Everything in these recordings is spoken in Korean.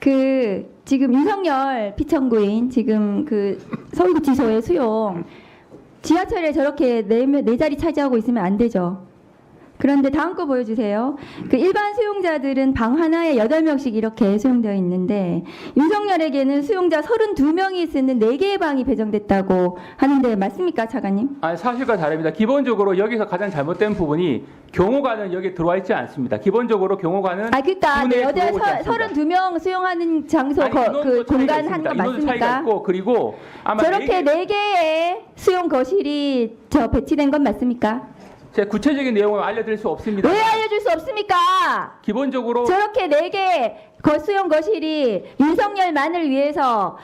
지금 윤석열 피청구인 지금 서울구치소의 수용 지하철에 저렇게 네 자리 차지하고 있으면 안 되죠. 그런데 다음 거 보여주세요. 일반 수용자들은 방 하나에 8명씩 이렇게 수용되어 있는데 윤석열에게는 수용자 32명이 쓰는 4개의 방이 배정됐다고 하는데 맞습니까, 차관님? 아니, 사실과 다릅니다. 기본적으로 여기서 가장 잘못된 부분이 경호관은 여기 들어와 있지 않습니다. 기본적으로 경호관은 그러니까 군에 여자 들어오지 않습니다. 32명 수용하는 장소 아니, 인원도 차이가 공간 있습니다. 하는 거 인원도 차이가 맞습니까? 있고, 그리고 아마 저렇게 4개의 수용 거실이 배치된 건 맞습니까? 제가 구체적인 내용을 알려드릴 수 없습니다. 왜 알려줄 수 없습니까? 기본적으로 저렇게 4개 수용 거실이 윤석열만을 위해서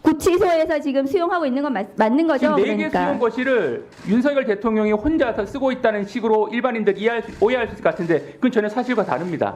구치소에서 지금 수용하고 있는 건 맞는 거죠? 지금 4개 그러니까. 수용 거실을 윤석열 대통령이 혼자서 쓰고 있다는 식으로 일반인들이 오해할 수 있을 것 같은데 그건 전혀 사실과 다릅니다.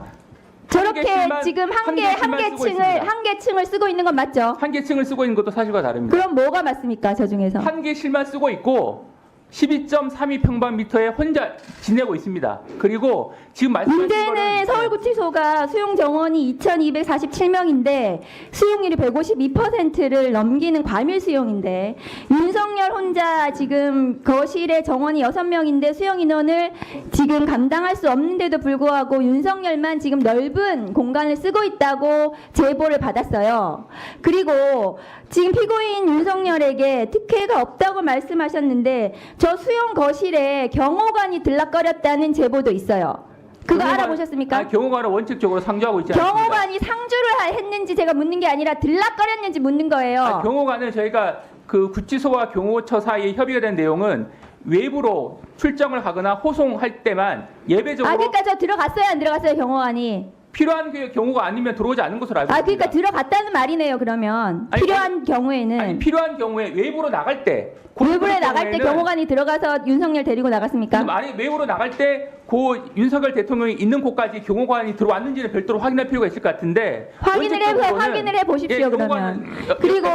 저렇게 층만, 지금 한 개씩만 쓰고 있습니다. 한 개 층을 쓰고 있는 건 맞죠? 한 개 층을 쓰고 있는 것도 사실과 다릅니다. 그럼 뭐가 맞습니까? 저 중에서? 한 개실만 쓰고 있고 12.32평방미터에 혼자 지내고 있습니다. 그리고 지금 말씀하신 문제는 거는 서울구치소가 수용 정원이 2,247명인데 수용률이 152%를 넘기는 과밀 수용인데 윤석열 혼자 지금 거실에 정원이 6명인데 수용 인원을 지금 감당할 수 없는데도 불구하고 윤석열만 지금 넓은 공간을 쓰고 있다고 제보를 받았어요. 그리고 지금 피고인 윤석열에게 특혜가 없다고 말씀하셨는데 저 수용 거실에 경호관이 들락거렸다는 제보도 있어요. 그거 알아보셨습니까? 경호관은 원칙적으로 상주하고 있지 않습니다. 경호관이 상주를 했는지 제가 묻는 게 아니라 들락거렸는지 묻는 거예요. 경호관은 저희가 구치소와 경호처 사이에 협의가 된 내용은 외부로 출정을 하거나 호송할 때만 예배적으로 그러니까 저 들어갔어요, 안 들어갔어요, 경호관이? 필요한 경우가 아니면 들어오지 않는 것으로 알고 있습니다. 그러니까 들어갔다는 말이네요, 그러면. 필요한 경우에는. 필요한 경우에 외부로 나갈 때 외부에 나갈 때 경호관이 들어가서 윤석열 데리고 나갔습니까? 아니, 외부로 나갈 때 윤석열 대통령이 있는 곳까지 경호관이 들어왔는지는 별도로 확인할 필요가 있을 것 같은데 확인을 해 보십시오. 그러면. 그리고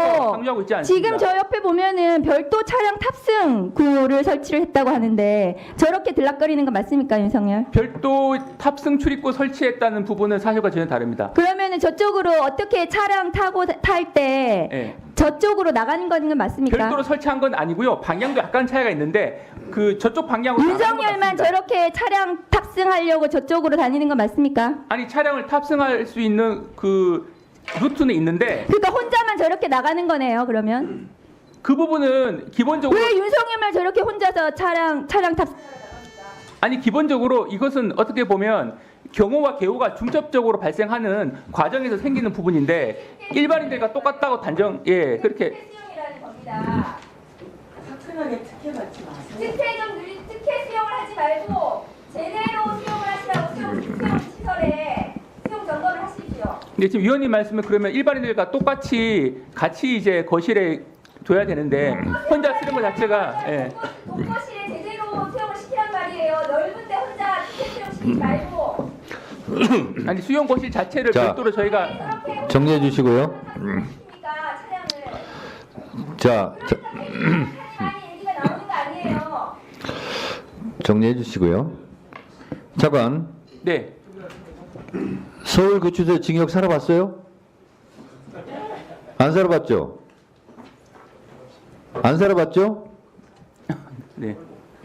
지금 저 옆에 보면은 별도 차량 탑승 구를 설치를 했다고 하는데 저렇게 들락거리는 거 맞습니까, 윤석열? 별도 탑승 출입구 설치했다는 부분은 사실과 전혀 다릅니다. 그러면은 저쪽으로 어떻게 차량 타고 탈 때 저쪽으로 나가는 건 맞습니까? 별도로 설치한 건 아니고요. 방향도 약간 차이가 있는데 저쪽 방향으로 윤석열만 저렇게 차량 탑승하려고 저쪽으로 다니는 건 맞습니까? 아니, 차량을 탑승할 수 있는 루트는 있는데 그러니까 혼자만 저렇게 나가는 거네요. 그러면 그 부분은 기본적으로 왜 윤석열만 저렇게 혼자서 차량 탑승? 아니, 기본적으로 이것은 어떻게 보면 경호와 개호가 중첩적으로 발생하는 과정에서 생기는 부분인데 일반인들과 똑같다고 그렇게 수용이라는 겁니다. 화끈하게 특혜 받지 마세요. 특혜 수용을 하지 말고 제대로 수용을 하시라고 수용 시설에 수용 점검을 하십시오. 근데 지금 위원님 말씀은 그러면 일반인들과 똑같이 같이 이제 거실에 둬야 되는데 혼자 쓰는 것 자체가 동거실에 제대로 수용을 시키란 말이에요. 넓은데 혼자 특혜 수용 시키지 말고. 아니, 수용 거실 자체를 자, 별도로 저희가 정리해 주시고요. 정리해 주시고요. 차관, 네. 서울구치소 징역 살아봤어요? 안 살아봤죠? 안 살아봤죠? 네.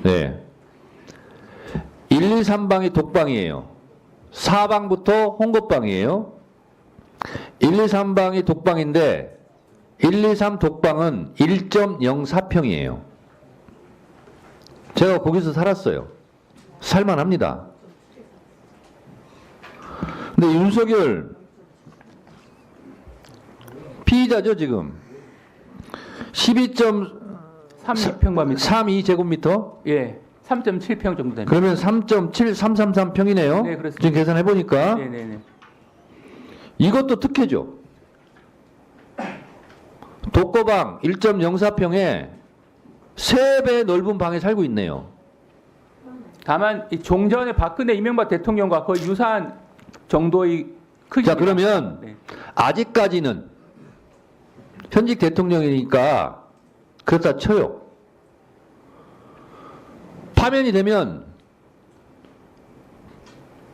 네. 1, 2, 3방이 독방이에요. 4방부터 홍것방이에요. 1, 2, 3방이 독방인데 1, 2, 3 독방은 1.04평이에요. 제가 거기서 살았어요. 살만합니다. 근데 윤석열 피의자죠, 지금. 12.32평방미터. 32제곱미터? 예. 3.7평 정도 됩니다. 그러면 3.7333평이네요. 네, 그렇습니다. 지금 계산해 보니까 네네네. 이것도 특혜죠. 독거방 1.04평에 3배 넓은 방에 살고 있네요. 다만 종전에 박근혜 이명박 대통령과 거의 유사한 정도의 크기. 자, 그러면 네. 아직까지는 현직 대통령이니까 그렇다 쳐요. 파면이 되면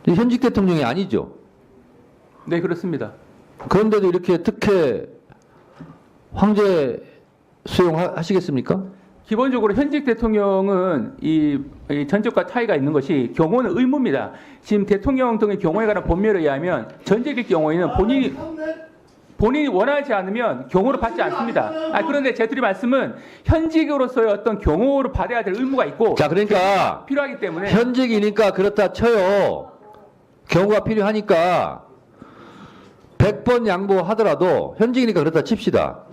현직 대통령이 아니죠. 네, 그렇습니다. 그런데도 이렇게 특혜 황제 수용하시겠습니까? 기본적으로 현직 대통령은 이 전직과 차이가 있는 것이 경호는 의무입니다. 지금 대통령 등의 경호에 관한 법률에 의하면 전직일 경우에는 본인이 원하지 않으면 경호를 받지 않습니다. 그런데 제 드릴 말씀은 현직으로서의 어떤 경호를 받아야 될 의무가 있고 자, 그러니까 필요하기 때문에 현직이니까 그렇다 쳐요. 경우가 필요하니까 100번 양보하더라도 현직이니까 그렇다 칩시다.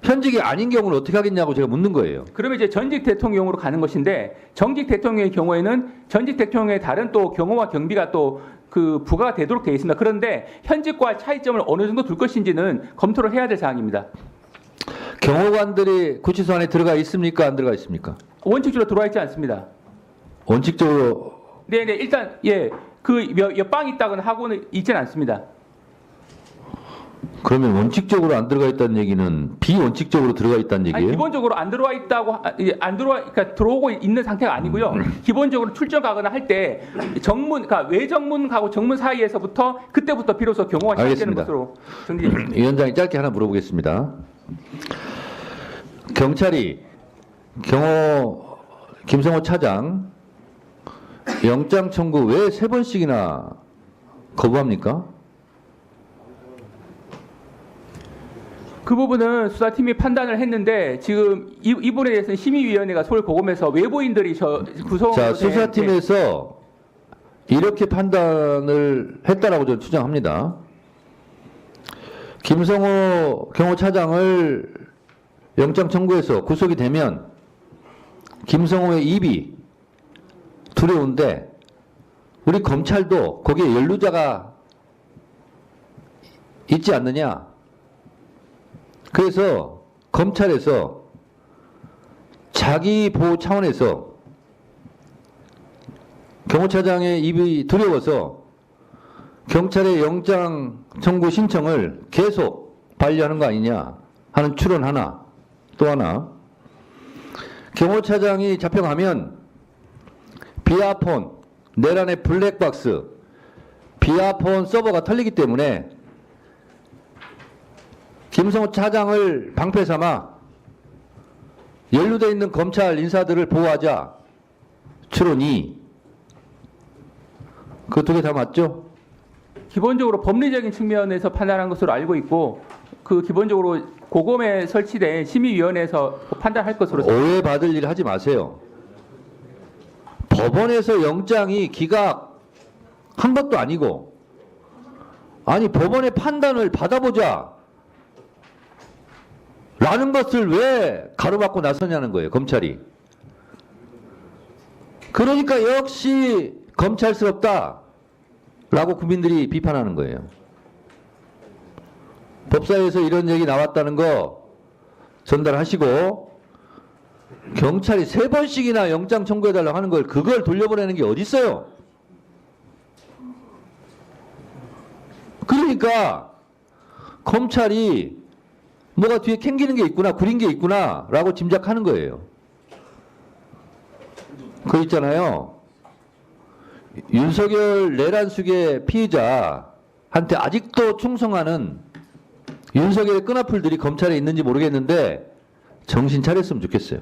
현직이 아닌 경우는 어떻게 하겠냐고 제가 묻는 거예요. 그러면 이제 전직 대통령으로 가는 것인데 정직 대통령의 경우에는 전직 대통령의 다른 또 경호와 경비가 또 그 부과가 되도록 되어 있습니다. 그런데 현직과 차이점을 어느 정도 둘 것인지는 검토를 해야 될 사항입니다. 경호관들이 구치소 안에 들어가 있습니까? 안 들어가 있습니까? 원칙적으로 들어와 있지 않습니다. 원칙적으로 네네 일단 몇 방 있다거나 하고는 있지는 않습니다. 그러면 원칙적으로 안 들어가 있다는 얘기는 비원칙적으로 들어가 있다는 얘기예요? 기본적으로 안 들어와 있다고 그러니까 들어오고 있는 상태가 아니고요. 기본적으로 출정 가거나 할 때 정문, 그러니까 외정문하고 정문 사이에서부터 그때부터 비로소 경호가 시작되는 알겠습니다. 것으로 정리됩니다. 위원장이 짧게 하나 물어보겠습니다. 경찰이 경호 김성호 차장 영장 청구 왜 3번씩이나 거부합니까? 그 부분은 수사팀이 판단을 했는데 지금 이 부분에 대해서는 심의위원회가 서울고검에서 외부인들이 구성. 자, 수사팀에서 이렇게 판단을 했다라고 저는 추정합니다. 김성호 경호차장을 영장 청구해서 구속이 되면 김성호의 입이 두려운데 우리 검찰도 거기에 연루자가 있지 않느냐. 그래서 검찰에서 자기 보호 차원에서 경호차장의 입이 두려워서 경찰의 영장 청구 신청을 계속 반려하는 거 아니냐 하는 추론 하나, 또 하나, 경호차장이 잡혀가면 비아폰, 내란의 블랙박스, 비아폰 서버가 털리기 때문에 김성호 차장을 방패 삼아 연루되어 있는 검찰 인사들을 보호하자 추론이. 그 두 개 다 맞죠? 기본적으로 법리적인 측면에서 판단한 것으로 알고 있고 그 기본적으로 고검에 설치된 심의위원회에서 판단할 것으로. 오해받을 일 하지 마세요. 법원에서 영장이 기각한 것도 아니고, 아니 법원의 판단을 받아보자 라는 것을 왜 가로막고 나서냐는 거예요, 검찰이. 그러니까 역시 검찰스럽다 라고 국민들이 비판하는 거예요. 법사위에서 이런 얘기 나왔다는 거 전달하시고, 경찰이 3번씩이나 영장 청구해달라고 하는 걸 그걸 돌려보내는 게 어디 있어요? 그러니까 검찰이 뭐가 뒤에 캥기는 게 있구나, 구린 게 있구나 라고 짐작하는 거예요. 그 있잖아요, 윤석열 내란 수계 피의자한테 아직도 충성하는 윤석열의 끈앞풀들이 검찰에 있는지 모르겠는데 정신 차렸으면 좋겠어요.